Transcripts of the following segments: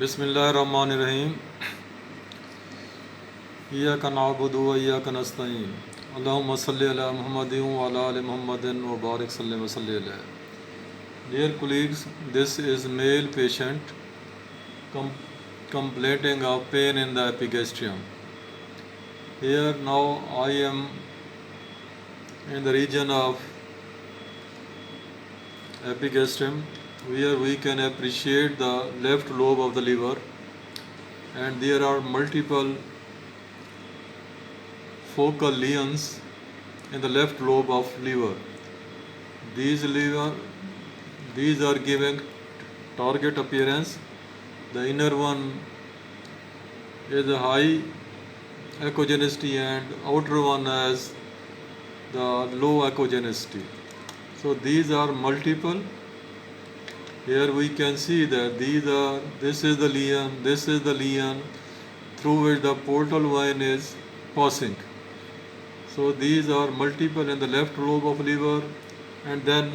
बिस्मिल्लाहिर्रहमानिर्रहीम। इय्याका नअबुदु व इय्याका नस्तईन। अल्लाहुम्मा सल्लि अला मुहम्मदिन व अला आलि मुहम्मदिन व बारिक सल्लिम व सल्लि अलैहि। Dear colleagues, this is male patient complaining of pain in the epigastrium. Here now I am in the region of epigastrium, where we can appreciate the left lobe of the liver, and there are multiple focal lesions in the left lobe of liver. These are giving target appearance. The inner one is a high echogenicity and outer one has the low echogenicity. So these are multiple. Here we can see that this is the lesion through which the portal vein is passing. So these are multiple in the left lobe of liver, and then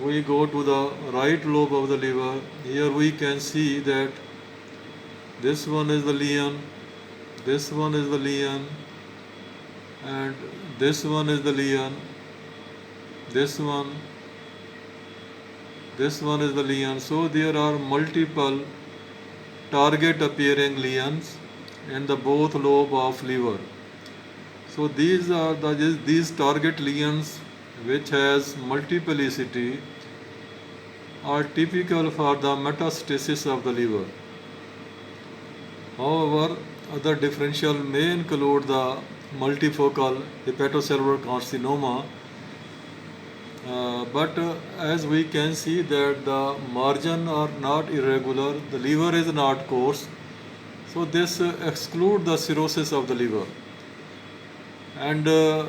we go to the right lobe of the liver. Here we can see that this one is the lesion, this one is the lesion, and this one is the lesion, this one is the lesion. So there are multiple target appearing lesions in the both lobe of liver. So these target lesions which has multiplicity are typical for the metastasis of the liver. However, other differential may include the multifocal hepatocellular carcinoma, but as we can see that the margin are not irregular, the liver is not coarse, so this excludes the cirrhosis of the liver. And the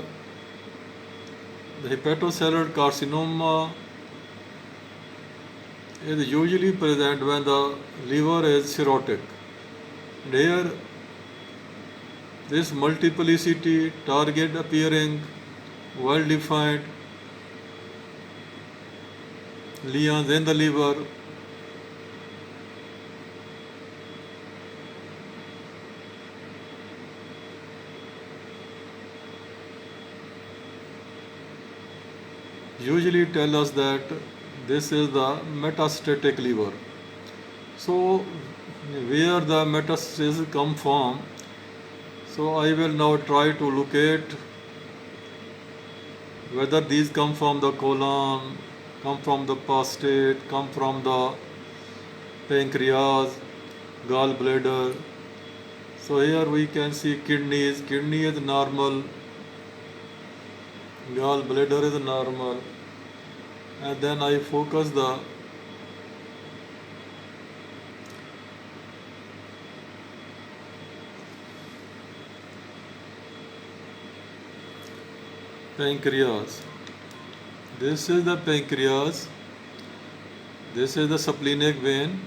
hepatocellular carcinoma is usually present when the liver is cirrhotic. And here, this multiplicity, target appearing, well-defined lesions in the liver usually tell us that this is the metastatic liver. So where the metastasis come from? So I will now try to locate whether these come from the colon, come from the prostate, come from the pancreas, gallbladder. So here we can see kidney is normal, gallbladder is normal, and then I focus the pancreas. This is the pancreas, this is the splenic vein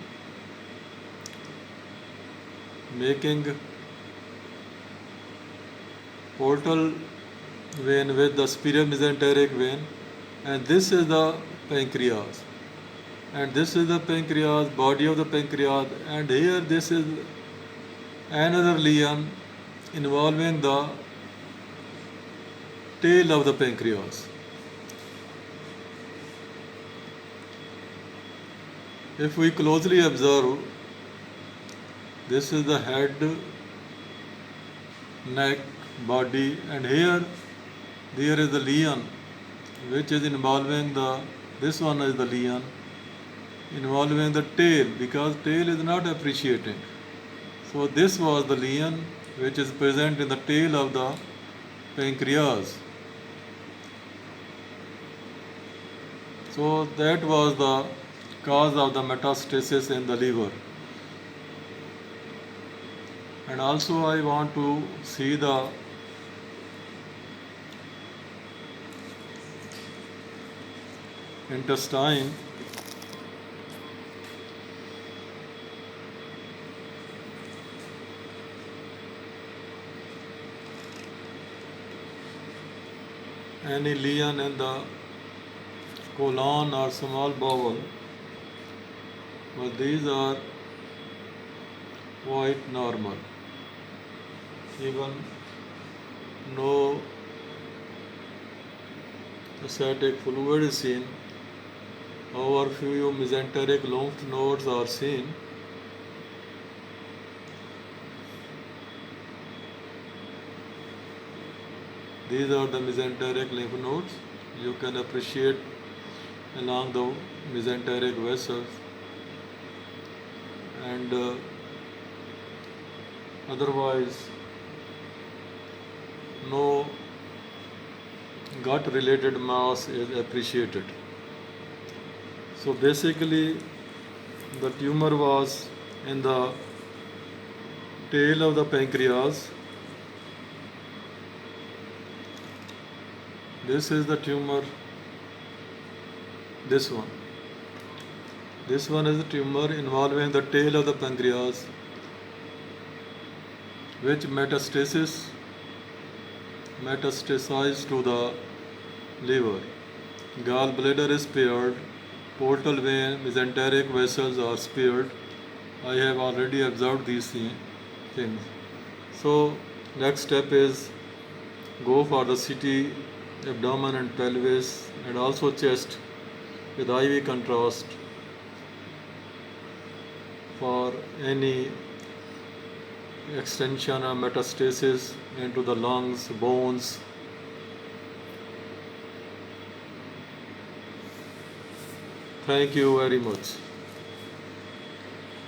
making portal vein with the superior mesenteric vein, and this is the pancreas, and this is the pancreas, body of the pancreas, and here this is another lesion involving the tail of the pancreas. If we closely observe, this is the head, neck, body, and here there is the lesion which is involving this one is the lesion involving the tail, because tail is not appreciating. So this was the lesion which is present in the tail of the pancreas. So that was the cause of the metastasis in the liver. And also I want to see the intestine. Any lesion in the colon or small bowel, but these are quite normal. Even no acidic fluid is seen. However, few mesenteric lymph nodes are seen. These are the mesenteric lymph nodes. You can appreciate along the mesenteric vessels, and otherwise no gut related mass is appreciated. So basically the tumor was in the tail of the pancreas. This is the tumor, this one. This one is a tumor involving the tail of the pancreas, which metastasized to the liver. Gallbladder is spared, portal vein, mesenteric vessels are spared. I have already observed these things. So next step is go for the CT, abdomen and pelvis, and also chest with IV contrast for any extension or metastasis into the lungs, bones. Thank you very much.